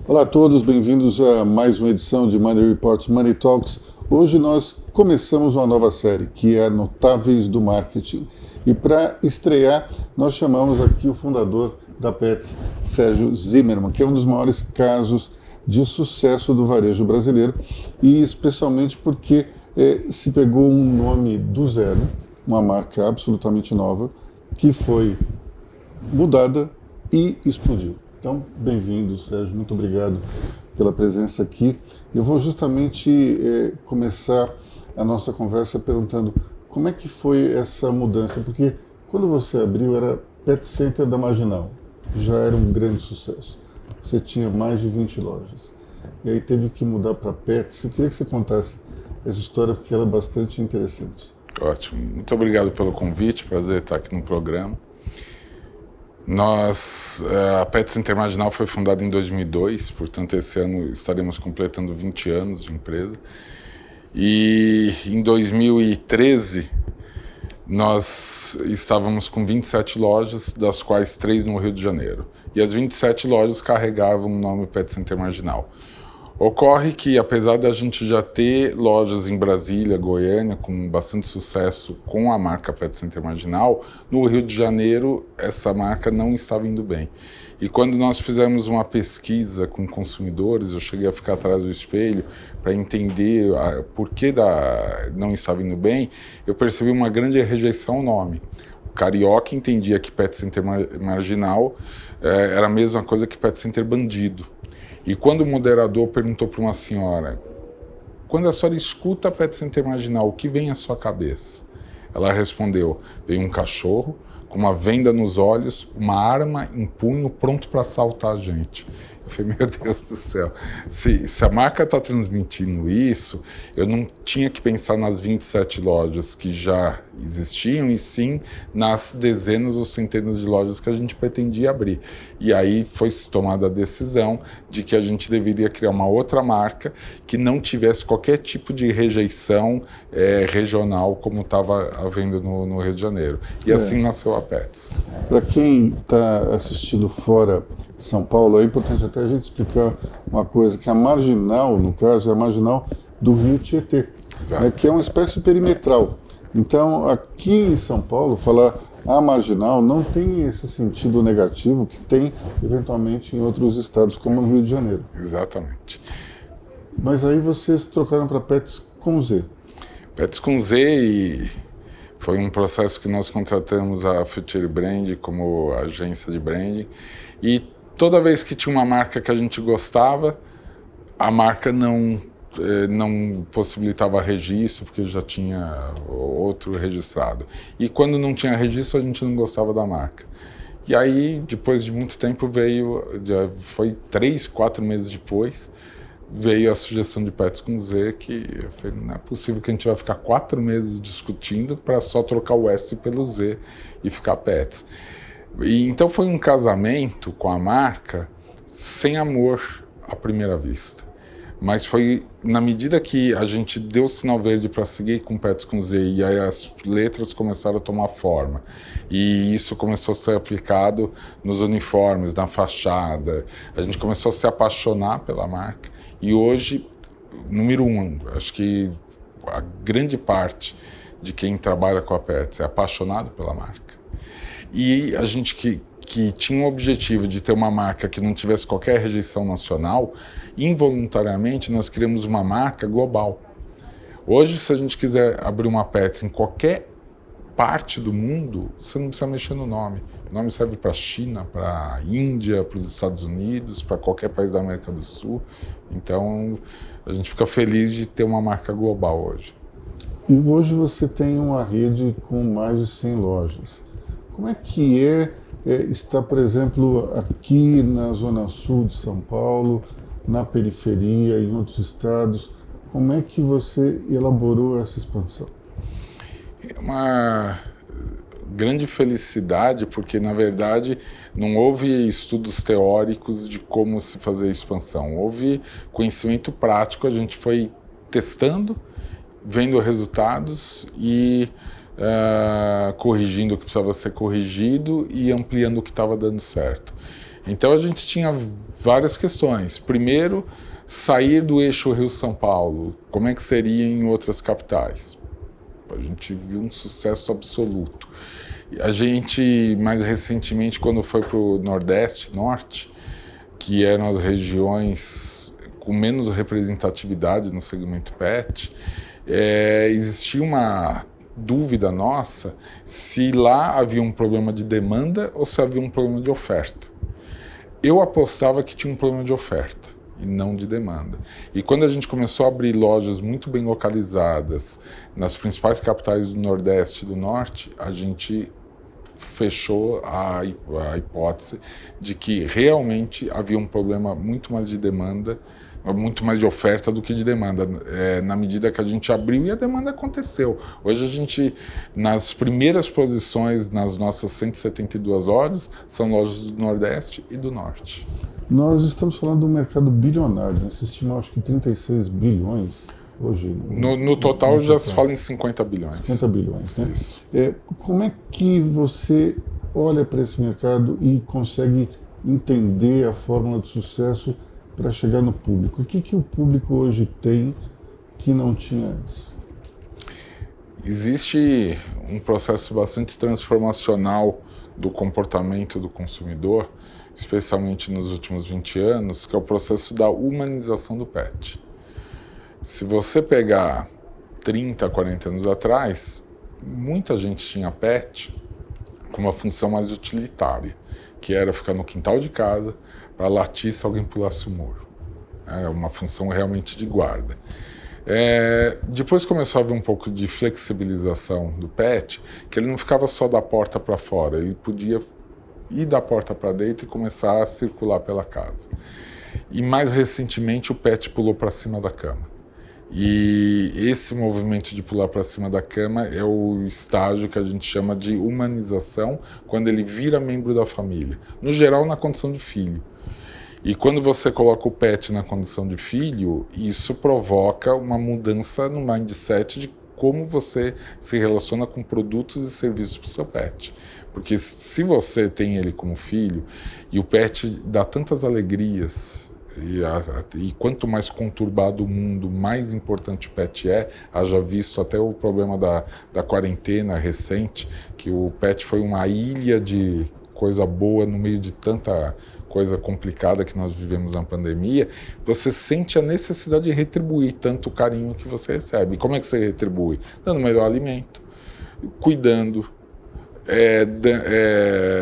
Olá a todos, bem-vindos a mais uma edição de Money Report Money Talks. Hoje nós começamos uma nova série, que é Notáveis do Marketing. E para estrear, nós chamamos aqui o fundador da Petz, Sérgio Zimmermann, que é um dos maiores casos de sucesso do varejo brasileiro, e especialmente porque se pegou um nome do zero, uma marca absolutamente nova, que foi mudada e explodiu. Então, bem-vindo, Sérgio, muito obrigado pela presença aqui. Eu vou justamente começar a nossa conversa perguntando como é que foi essa mudança, porque quando você abriu era Pet Center da Marginal, já era um grande sucesso. Você tinha mais de 20 lojas. E aí teve que mudar para Pets. Eu queria que você contasse essa história, porque ela é bastante interessante. Ótimo. Muito obrigado pelo convite, prazer estar aqui no programa. A Pet Center Marginal foi fundada em 2002, portanto esse ano estaremos completando 20 anos de empresa. E em 2013 nós estávamos com 27 lojas, das quais 3 no Rio de Janeiro. E as 27 lojas carregavam o nome Pet Center Marginal. Ocorre que, apesar da gente já ter lojas em Brasília, Goiânia, com bastante sucesso com a marca Pet Center Marginal, no Rio de Janeiro essa marca não estava indo bem. E quando nós fizemos uma pesquisa com consumidores, eu cheguei a ficar atrás do espelho para entender por que não estava indo bem, eu percebi uma grande rejeição ao nome. O carioca entendia que Pet Center Marginal era a mesma coisa que Pet Center Bandido. E quando o moderador perguntou para uma senhora, quando a senhora escuta Pet Center Marginal, o que vem à sua cabeça? Ela respondeu, veio um cachorro com uma venda nos olhos, uma arma em punho pronto para assaltar a gente. Eu falei, meu Deus do céu, se a marca está transmitindo isso, eu não tinha que pensar nas 27 lojas que já existiam, e sim nas dezenas ou centenas de lojas que a gente pretendia abrir. E aí foi tomada a decisão de que a gente deveria criar uma outra marca que não tivesse qualquer tipo de rejeição regional, como estava havendo no Rio de Janeiro. E assim nasceu a Pets. Para quem está assistindo fora de São Paulo, é importante até a gente explicar uma coisa, que a Marginal, no caso, é a Marginal do Rio Tietê, né, que é uma espécie perimetral. Então, aqui em São Paulo, falar a Marginal não tem esse sentido negativo que tem, eventualmente, em outros estados, como no Rio de Janeiro. Exatamente. Mas aí vocês trocaram para Pets com Z. Pets com Z, e foi um processo que nós contratamos a Future Brand como agência de branding, e toda vez que tinha uma marca que a gente gostava, a marca não possibilitava registro, porque já tinha outro registrado. E quando não tinha registro, a gente não gostava da marca. E aí, depois de muito tempo, foi 3, 4 meses depois, veio a sugestão de Pets com Z, que eu falei, não é possível que a gente vai ficar 4 meses discutindo para só trocar o S pelo Z e ficar Pets. E então foi um casamento com a marca sem amor à primeira vista. Mas foi na medida que a gente deu o sinal verde para seguir com Pets com Z, e aí as letras começaram a tomar forma. E isso começou a ser aplicado nos uniformes, na fachada. A gente começou a se apaixonar pela marca. E hoje, número 1, acho que a grande parte de quem trabalha com a Pets é apaixonado pela marca. E a gente que tinha o objetivo de ter uma marca que não tivesse qualquer rejeição nacional, involuntariamente nós criamos uma marca global. Hoje, se a gente quiser abrir uma Pets em qualquer parte do mundo, você não precisa mexer no nome. O nome serve para a China, para a Índia, para os Estados Unidos, para qualquer país da América do Sul. Então, a gente fica feliz de ter uma marca global hoje. E hoje você tem uma rede com mais de 100 lojas. Como é que está, por exemplo, aqui na Zona Sul de São Paulo, na periferia, em outros estados? Como é que você elaborou essa expansão? É uma grande felicidade, porque, na verdade, não houve estudos teóricos de como se fazer a expansão. Houve conhecimento prático, a gente foi testando, vendo resultados e corrigindo o que precisava ser corrigido e ampliando o que estava dando certo. Então a gente tinha várias questões. Primeiro, sair do eixo Rio-São Paulo, como é que seria em outras capitais? A gente viu um sucesso absoluto. A gente, mais recentemente, quando foi para o Nordeste, Norte, que eram as regiões com menos representatividade no segmento pet, existia uma dúvida nossa se lá havia um problema de demanda ou se havia um problema de oferta. Eu apostava que tinha um problema de oferta e não de demanda. E quando a gente começou a abrir lojas muito bem localizadas nas principais capitais do Nordeste e do Norte, a gente fechou a hipótese de que realmente havia um problema muito mais de demanda, muito mais de oferta do que de demanda, na medida que a gente abriu e a demanda aconteceu. Hoje a gente, nas primeiras posições nas nossas 172 lojas, são lojas do Nordeste e do Norte. Nós estamos falando de um mercado bilionário, né? Se estima, acho que 36 bilhões hoje. No total já se fala em 50 bilhões. 50 bilhões, né? Isso. Como é que você olha para esse mercado e consegue entender a fórmula de sucesso para chegar no público? O que o público hoje tem que não tinha antes? Existe um processo bastante transformacional do comportamento do consumidor, especialmente nos últimos 20 anos, que é o processo da humanização do pet. Se você pegar 30, 40 anos atrás, muita gente tinha pet com uma função mais utilitária, que era ficar no quintal de casa para latir se alguém pulasse o muro. É uma função realmente de guarda. Depois começou a haver um pouco de flexibilização do pet, que ele não ficava só da porta para fora, ele podia ir da porta para dentro e começar a circular pela casa. E mais recentemente o pet pulou para cima da cama. E esse movimento de pular para cima da cama é o estágio que a gente chama de humanização, quando ele vira membro da família, no geral na condição de filho. E quando você coloca o pet na condição de filho, isso provoca uma mudança no mindset de como você se relaciona com produtos e serviços para o seu pet. Porque se você tem ele como filho, e o pet dá tantas alegrias, e quanto mais conturbado o mundo, mais importante o pet é. Haja visto até o problema da quarentena recente, que o pet foi uma ilha de coisa boa no meio de tanta coisa complicada que nós vivemos na pandemia. Você sente a necessidade de retribuir tanto o carinho que você recebe. E como é que você retribui? Dando melhor alimento, cuidando,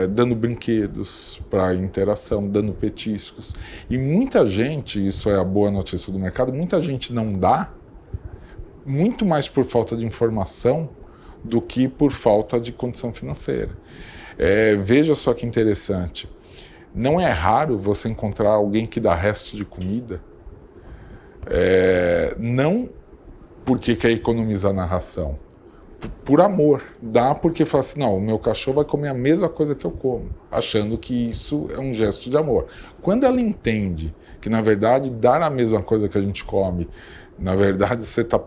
dando brinquedos para interação, dando petiscos. E muita gente, isso é a boa notícia do mercado, muita gente não dá, muito mais por falta de informação do que por falta de condição financeira. Veja só que interessante, não é raro você encontrar alguém que dá resto de comida, não porque quer economizar na ração, por amor. Dá porque fala assim, não, o meu cachorro vai comer a mesma coisa que eu como, achando que isso é um gesto de amor. Quando ela entende que, na verdade, dar a mesma coisa que a gente come, na verdade, você está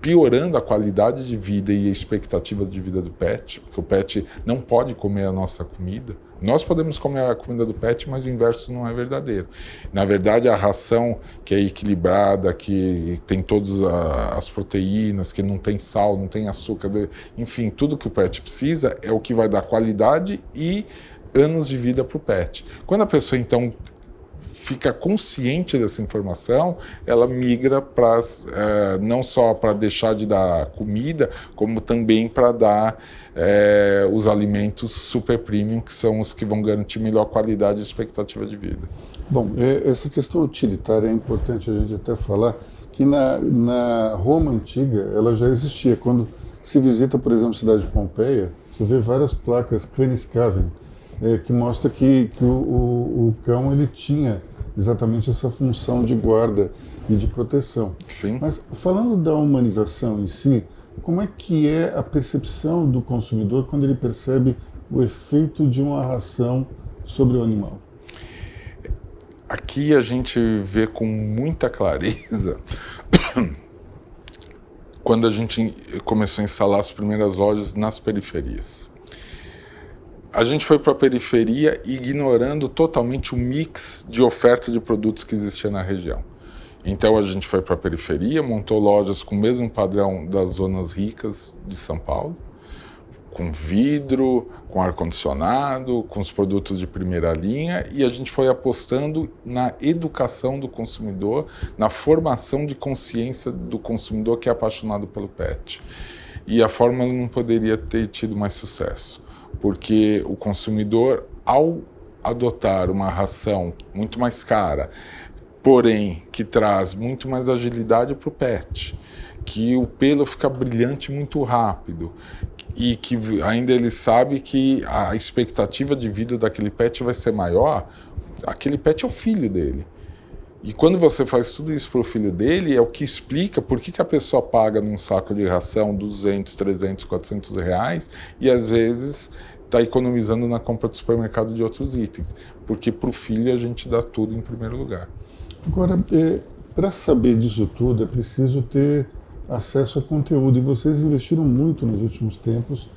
piorando a qualidade de vida e a expectativa de vida do pet, porque o pet não pode comer a nossa comida. Nós podemos comer a comida do pet, mas o inverso não é verdadeiro. Na verdade, a ração que é equilibrada, que tem todas as proteínas, que não tem sal, não tem açúcar, enfim, tudo que o pet precisa é o que vai dar qualidade e anos de vida para o pet. Quando a pessoa, então, fica consciente dessa informação, ela migra para não só para deixar de dar comida, como também para dar os alimentos super premium, que são os que vão garantir melhor qualidade e expectativa de vida. Bom, essa questão utilitária é importante a gente até falar que na Roma antiga ela já existia. Quando se visita, por exemplo, a cidade de Pompeia, você vê várias placas canis cavem, que mostra que o cão ele tinha exatamente essa função de guarda e de proteção. Sim. Mas falando da humanização em si, como é que é a percepção do consumidor quando ele percebe o efeito de uma ração sobre o animal? Aqui a gente vê com muita clareza quando a gente começou a instalar as primeiras lojas nas periferias. A gente foi para a periferia ignorando totalmente o mix de oferta de produtos que existia na região. Então a gente foi para a periferia, montou lojas com o mesmo padrão das zonas ricas de São Paulo, com vidro, com ar-condicionado, com os produtos de primeira linha, e a gente foi apostando na educação do consumidor, na formação de consciência do consumidor que é apaixonado pelo pet. E a fórmula não poderia ter tido mais sucesso, porque o consumidor, ao adotar uma ração muito mais cara, porém que traz muito mais agilidade para o pet, que o pelo fica brilhante muito rápido e que ainda ele sabe que a expectativa de vida daquele pet vai ser maior, aquele pet é o filho dele. E quando você faz tudo isso para o filho dele, é o que explica por que a pessoa paga num saco de ração 200, 300, 400 reais e às vezes está economizando na compra do supermercado de outros itens. Porque para o filho a gente dá tudo em primeiro lugar. Agora, para saber disso tudo, é preciso ter acesso a conteúdo. E vocês investiram muito nos últimos tempos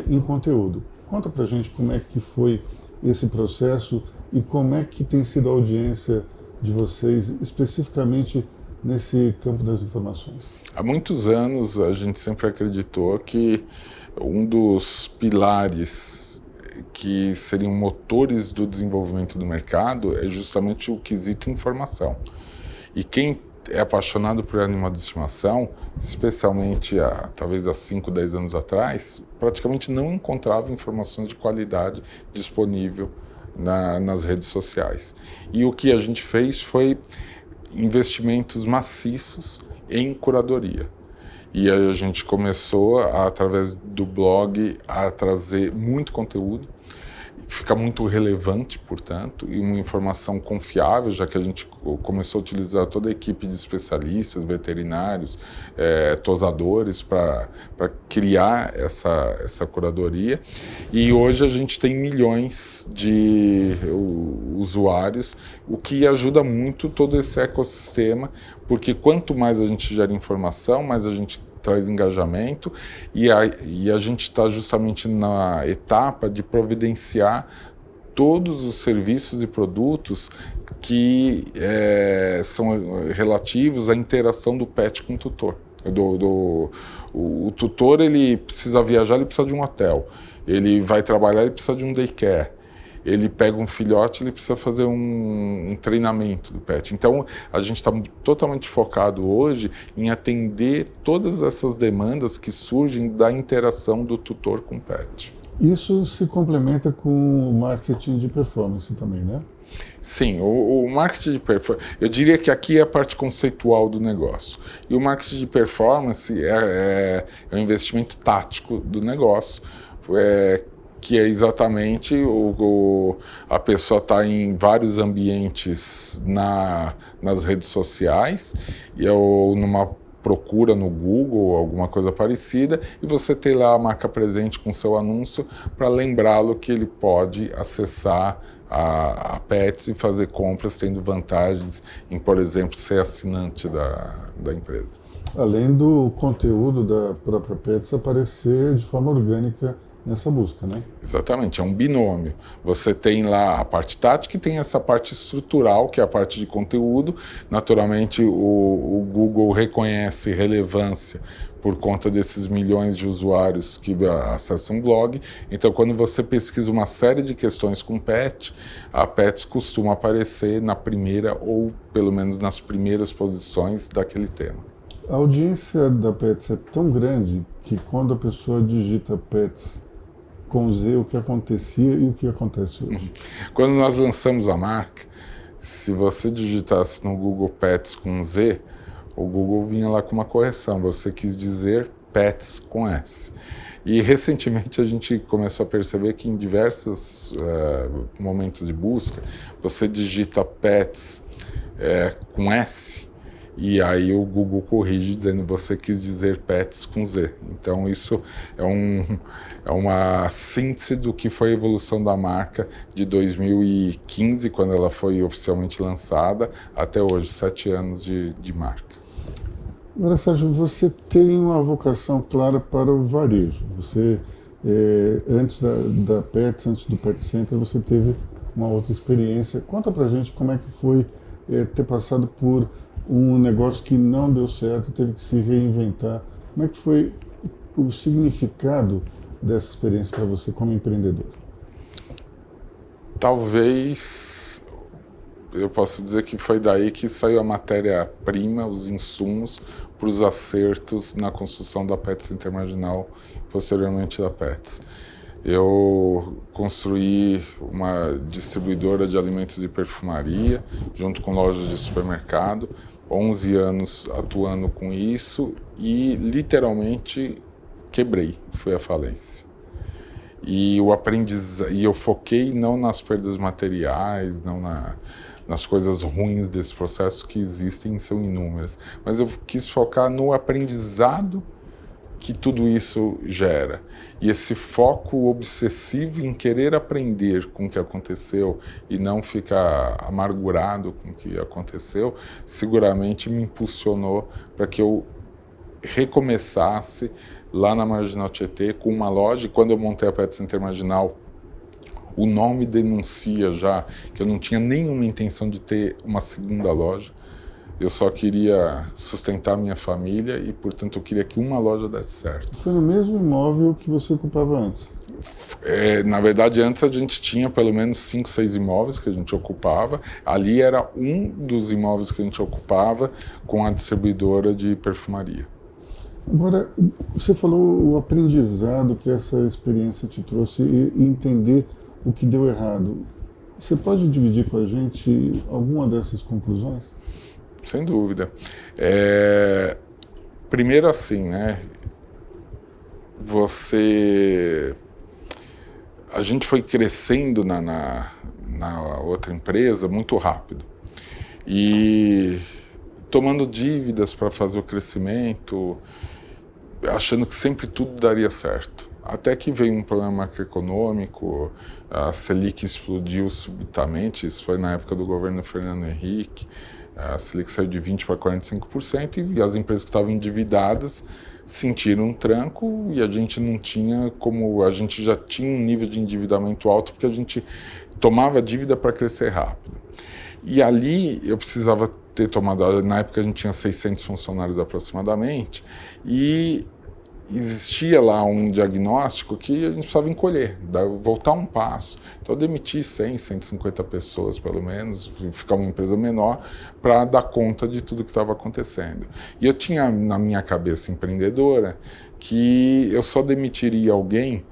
em conteúdo. Conta para a gente como é que foi esse processo e como é que tem sido a audiência de vocês, especificamente nesse campo das informações. Há muitos anos a gente sempre acreditou que um dos pilares que seriam motores do desenvolvimento do mercado é justamente o quesito informação. E quem é apaixonado por animal de estimação, especialmente talvez há 5, 10 anos atrás, praticamente não encontrava informações de qualidade disponível nas redes sociais. E o que a gente fez foi investimentos maciços em curadoria. E aí a gente começou, através do blog, a trazer muito conteúdo, fica muito relevante, portanto, e uma informação confiável, já que a gente começou a utilizar toda a equipe de especialistas, veterinários, tosadores, para criar essa curadoria. E hoje a gente tem milhões de usuários, o que ajuda muito todo esse ecossistema, porque quanto mais a gente gera informação, mais a gente traz engajamento e a gente está justamente na etapa de providenciar todos os serviços e produtos que são relativos à interação do pet com o tutor. O tutor, ele precisa viajar, ele precisa de um hotel. Ele vai trabalhar, ele precisa de um daycare. Ele pega um filhote, ele precisa fazer um treinamento do pet. Então, a gente está totalmente focado hoje em atender todas essas demandas que surgem da interação do tutor com o pet. Isso se complementa com o marketing de performance também, né? Sim, o marketing de performance, eu diria que aqui é a parte conceitual do negócio. E o marketing de performance é um investimento tático do negócio, que é exatamente a pessoa está em vários ambientes nas redes sociais, ou numa procura no Google, alguma coisa parecida, e você tem lá a marca presente com seu anúncio para lembrá-lo que ele pode acessar a Pets e fazer compras tendo vantagens em, por exemplo, ser assinante da empresa. Além do conteúdo da própria Pets aparecer de forma orgânica nessa busca, né? Exatamente, é um binômio. Você tem lá a parte tática e tem essa parte estrutural, que é a parte de conteúdo. Naturalmente, o Google reconhece relevância por conta desses milhões de usuários que acessam o blog. Então, quando você pesquisa uma série de questões com pet, a Pets costuma aparecer na primeira ou, pelo menos, nas primeiras posições daquele tema. A audiência da Pets é tão grande que quando a pessoa digita Pets com Z, o que acontecia e o que acontece hoje? Quando nós lançamos a marca, se você digitasse no Google Pets com Z, o Google vinha lá com uma correção. Você quis dizer Pets com S. E recentemente a gente começou a perceber que em diversos momentos de busca, você digita Pets com S, e aí o Google corrige dizendo que você quis dizer Pets com Z. Então isso é uma síntese do que foi a evolução da marca de 2015, quando ela foi oficialmente lançada, até hoje, 7 anos de marca. Agora, Sérgio, você tem uma vocação clara para o varejo. Você Antes da Pets, antes do Pet Center, você teve uma outra experiência. Conta pra gente como é que foi ter passado por um negócio que não deu certo, teve que se reinventar. Como é que foi o significado dessa experiência para você como empreendedor? Talvez eu possa dizer que foi daí que saiu a matéria-prima, os insumos para os acertos na construção da Pet Center Marginal, posteriormente da Pets. Eu construí uma distribuidora de alimentos de perfumaria, junto com lojas de supermercado, 11 anos atuando com isso e literalmente quebrei, fui à falência. E eu foquei não nas perdas materiais, não nas coisas ruins desse processo, que existem e são inúmeras, mas eu quis focar no aprendizado que tudo isso gera. E esse foco obsessivo em querer aprender com o que aconteceu e não ficar amargurado com o que aconteceu, seguramente me impulsionou para que eu recomeçasse lá na Marginal Tietê com uma loja. E quando eu montei a Pet Center Marginal, o nome denuncia já que eu não tinha nenhuma intenção de ter uma segunda loja. Eu só queria sustentar minha família e, portanto, eu queria que uma loja desse certo. Foi no mesmo imóvel que você ocupava antes? Na verdade, antes a gente tinha pelo menos 5, 6 imóveis que a gente ocupava. Ali era um dos imóveis que a gente ocupava com a distribuidora de perfumaria. Agora, você falou o aprendizado que essa experiência te trouxe e entender o que deu errado. Você pode dividir com a gente alguma dessas conclusões? Sem dúvida. Primeiro assim, né? A gente foi crescendo na outra empresa muito rápido. E tomando dívidas para fazer o crescimento, achando que sempre tudo daria certo. Até que veio um problema macroeconômico, a Selic explodiu subitamente, isso foi na época do governo Fernando Henrique. A Selic saiu de 20% para 45% e as empresas que estavam endividadas sentiram um tranco, e a gente não tinha como, a gente já tinha um nível de endividamento alto porque a gente tomava dívida para crescer rápido. E ali eu precisava ter tomado, na época a gente tinha 600 funcionários aproximadamente, e existia lá um diagnóstico que a gente precisava encolher, voltar um passo. Então eu demiti 100, 150 pessoas pelo menos, ficar uma empresa menor para dar conta de tudo que estava acontecendo. E eu tinha na minha cabeça empreendedora que eu só demitiria alguém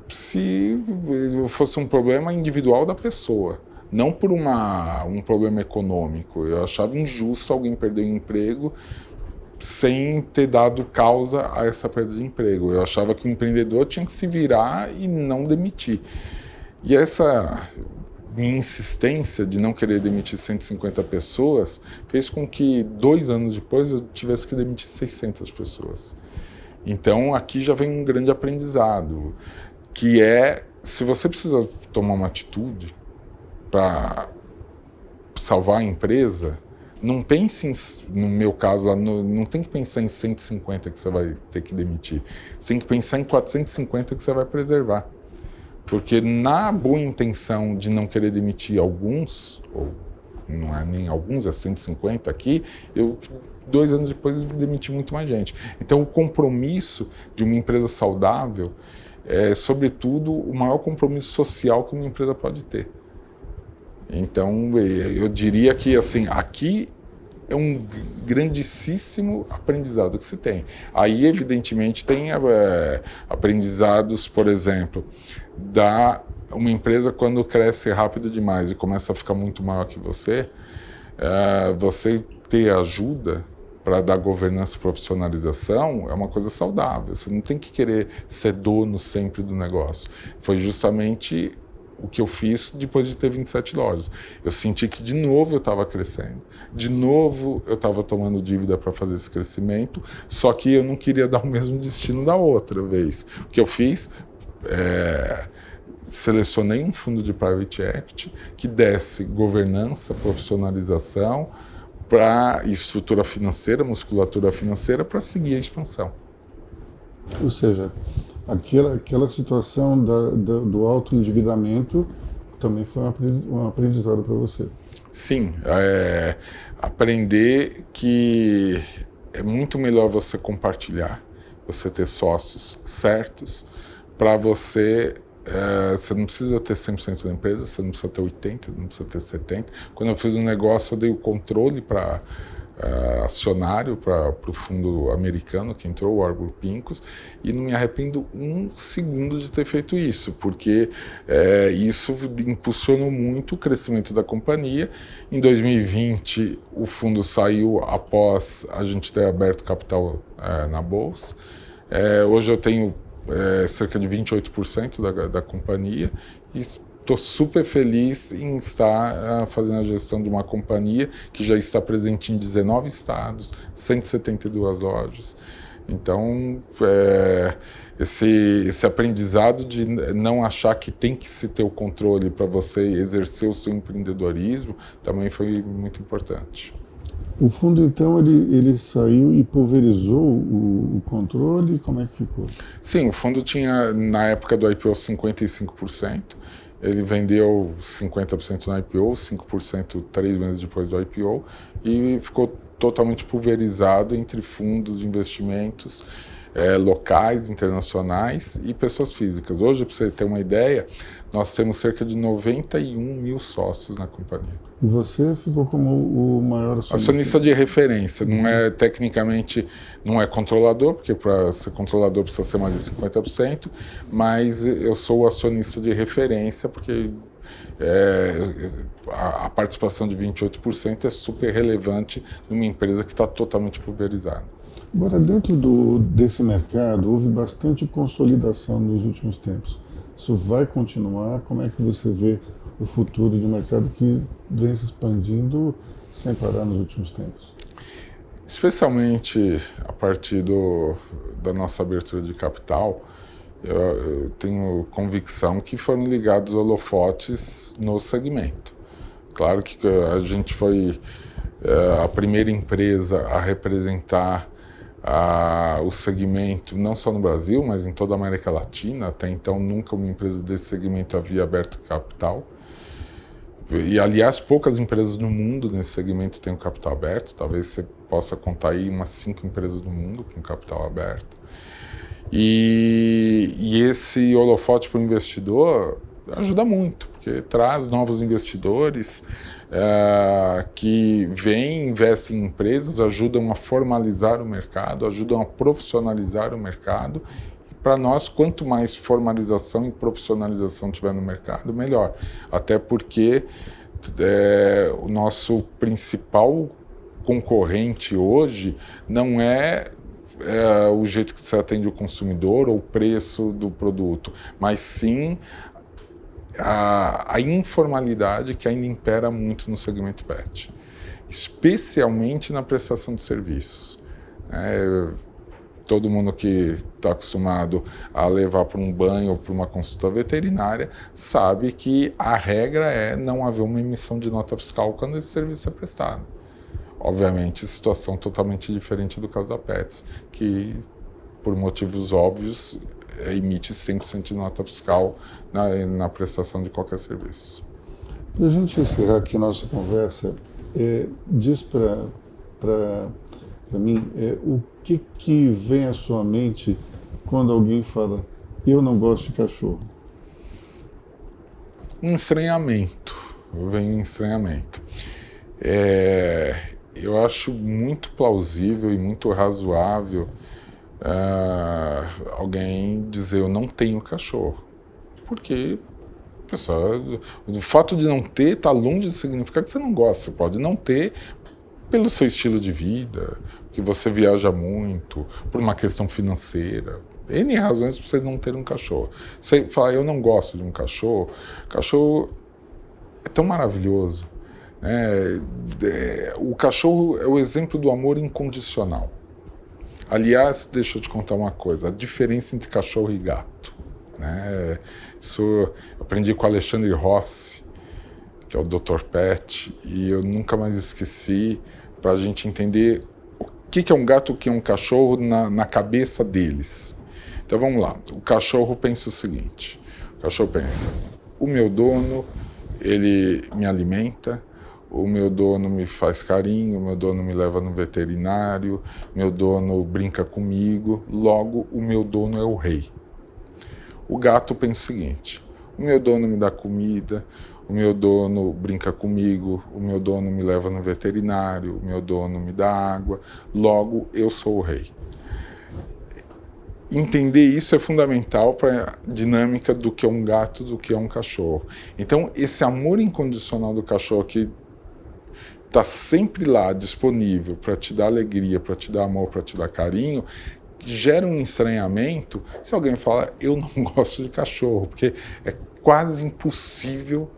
se fosse um problema individual da pessoa, não por um problema econômico. Eu achava injusto alguém perder o emprego sem ter dado causa a essa perda de emprego. Eu achava que o empreendedor tinha que se virar e não demitir. E essa minha insistência de não querer demitir 150 pessoas fez com que 2 anos depois eu tivesse que demitir 600 pessoas. Então aqui já vem um grande aprendizado, que é, se você precisa tomar uma atitude para salvar a empresa, não pense, no meu caso, não tem que pensar em 150 que você vai ter que demitir. Você tem que pensar em 450 que você vai preservar. Porque na boa intenção de não querer demitir alguns, ou não é nem alguns, é 150 aqui, 2 anos depois eu demiti muito mais gente. Então o compromisso de uma empresa saudável é, sobretudo, o maior compromisso social que uma empresa pode ter. Então, eu diria que, assim, aqui é um grandíssimo aprendizado que se tem. Aí, evidentemente, tem aprendizados, por exemplo, uma empresa quando cresce rápido demais e começa a ficar muito maior que você ter ajuda para dar governança e profissionalização é uma coisa saudável. Você não tem que querer ser dono sempre do negócio. Foi justamente o que eu fiz depois de ter 27 lojas. Eu senti que de novo eu estava crescendo, de novo eu estava tomando dívida para fazer esse crescimento, só que eu não queria dar o mesmo destino da outra vez. O que eu fiz, selecionei um fundo de private equity que desse governança, profissionalização, para estrutura financeira, musculatura financeira, para seguir a expansão. Ou seja, aquela situação do autoendividamento também foi um aprendizado para você. Sim, aprender que é muito melhor você compartilhar, você ter sócios certos, para você não precisa ter 100% da empresa, você não precisa ter 80%, não precisa ter 70%. Quando eu fiz um negócio, eu dei o controle para acionário, para o fundo americano que entrou, o Arbor Pincus, e não me arrependo um segundo de ter feito isso, porque isso impulsionou muito o crescimento da companhia. Em 2020, o fundo saiu após a gente ter aberto capital na Bolsa. Hoje eu tenho cerca de 28% da companhia e estou super feliz em estar fazendo a gestão de uma companhia que já está presente em 19 estados, 172 lojas. Então, esse aprendizado de não achar que tem que se ter o controle para você exercer o seu empreendedorismo também foi muito importante. O fundo, então, ele saiu e pulverizou o controle? Como é que ficou? Sim, o fundo tinha, na época do IPO, 55%. Ele vendeu 50% no IPO, 5% 3 meses depois do IPO, e ficou totalmente pulverizado entre fundos de investimentos locais, internacionais e pessoas físicas. Hoje, para você ter uma ideia, nós temos cerca de 91 mil sócios na companhia. E você ficou como o maior acionista? Acionista de referência, não é tecnicamente, não é controlador, porque para ser controlador precisa ser mais de 50%, mas eu sou o acionista de referência, porque a participação de 28% é super relevante numa empresa que está totalmente pulverizada. Agora, dentro desse mercado, houve bastante consolidação nos últimos tempos. Isso vai continuar? Como é que você vê o futuro de um mercado que vem se expandindo sem parar nos últimos tempos? Especialmente a partir da nossa abertura de capital, eu tenho convicção que foram ligados holofotes no segmento. Claro que a gente foi a primeira empresa a representar o segmento, não só no Brasil, mas em toda a América Latina. Até então, nunca uma empresa desse segmento havia aberto capital. E, aliás, poucas empresas no mundo nesse segmento têm o capital aberto. Talvez você possa contar aí umas 5 empresas no mundo com capital aberto. E esse holofote para o investidor ajuda muito, porque traz novos investidores que vêm, investem em empresas, ajudam a formalizar o mercado, ajudam a profissionalizar o mercado. E para nós, quanto mais formalização e profissionalização tiver no mercado, melhor. Até porque o nosso principal concorrente hoje não é o jeito que você atende o consumidor ou o preço do produto, mas sim a informalidade que ainda impera muito no segmento pet, especialmente na prestação de serviços. Todo mundo que está acostumado a levar para um banho ou para uma consulta veterinária sabe que a regra é não haver uma emissão de nota fiscal quando esse serviço é prestado. Obviamente, situação totalmente diferente do caso da Petz, que, por motivos óbvios, emite 100% de nota fiscal na prestação de qualquer serviço. Para a gente encerrar aqui a nossa conversa, diz para mim o que vem à sua mente quando alguém fala eu não gosto de cachorro? Um estranhamento. Vem um estranhamento. Eu acho muito plausível e muito razoável alguém dizer eu não tenho cachorro. Porque, pessoal, o fato de não ter está longe de significar que você não gosta. Você pode não ter pelo seu estilo de vida, que você viaja muito, por uma questão financeira. N razões para você não ter um cachorro. Você fala, eu não gosto de um cachorro. Cachorro é tão maravilhoso. O cachorro é o exemplo do amor incondicional. Aliás, deixa eu te contar uma coisa, a diferença entre cachorro e gato. Isso eu aprendi com o Alexandre Rossi, que é o Dr. Pet, e eu nunca mais esqueci, para a gente entender o que é um gato e o que é um cachorro na cabeça deles. Então vamos lá. O cachorro pensa o seguinte. O cachorro pensa, o meu dono, ele me alimenta, o meu dono me faz carinho, o meu dono me leva no veterinário, meu dono brinca comigo, logo o meu dono é o rei. O gato pensa o seguinte, o meu dono me dá comida, o meu dono brinca comigo, o meu dono me leva no veterinário, o meu dono me dá água, logo eu sou o rei. Entender isso é fundamental para a dinâmica do que é um gato, do que é um cachorro. Então, esse amor incondicional do cachorro que está sempre lá, disponível para te dar alegria, para te dar amor, para te dar carinho, gera um estranhamento se alguém fala, eu não gosto de cachorro, porque é quase impossível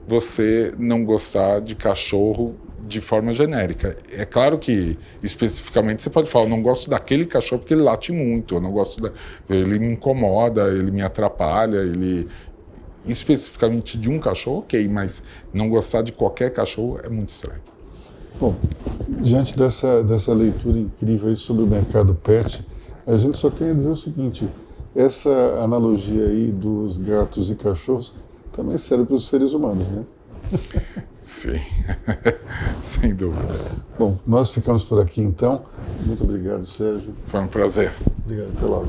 você não gostar de cachorro de forma genérica. É claro que, especificamente, você pode falar, eu não gosto daquele cachorro porque ele late muito, eu não gosto ele me incomoda, ele me atrapalha, ele... Especificamente de um cachorro, ok, mas não gostar de qualquer cachorro é muito estranho. Bom, diante dessa leitura incrível aí sobre o mercado pet, a gente só tem a dizer o seguinte, essa analogia aí dos gatos e cachorros também serve para os seres humanos, né? Sim, sem dúvida. Bom, nós ficamos por aqui então. Muito obrigado, Sérgio. Foi um prazer. Obrigado, até logo.